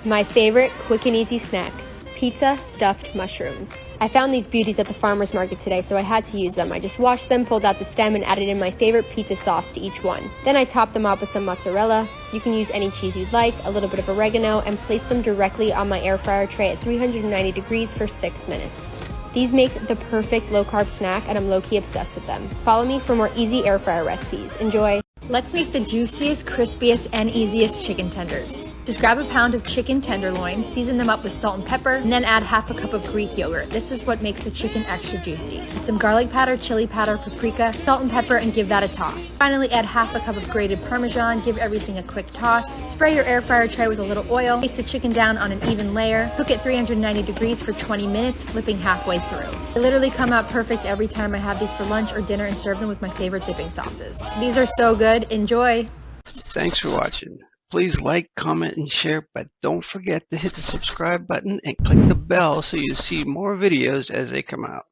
My favorite quick and easy snack, pizza stuffed mushrooms. I found these beauties at the farmer's market today, so I had to use them. I just washed them, pulled out the stem, and added in my favorite pizza sauce to each one. Then I topped them up with some mozzarella. You can use any cheese you'd like, a little bit of oregano, and place them directly on my air fryer tray at 390 degrees for 6 minutes. These make the perfect low-carb snack, and I'm low-key obsessed with them. Follow me for more easy air fryer recipes. Enjoy! Let's make the juiciest, crispiest, and easiest chicken tenders. Just grab a pound of chicken tenderloin, season them up with salt and pepper, and then add half a cup of Greek yogurt. This is what makes the chicken extra juicy. Add some garlic powder, chili powder, paprika, salt and pepper, and give that a toss. Finally, add half a cup of grated parmesan, give everything a quick toss. Spray your air fryer tray with a little oil, place the chicken down on an even layer, cook at 390 degrees for 20 minutes, flipping halfway through. They literally come out perfect every time I have these for lunch or dinner and serve them with my favorite dipping sauces. These are so good. Enjoy! Thanks for watching. Please like, comment, and share, but don't forget to hit the subscribe button and click the bell so you see more videos as they come out.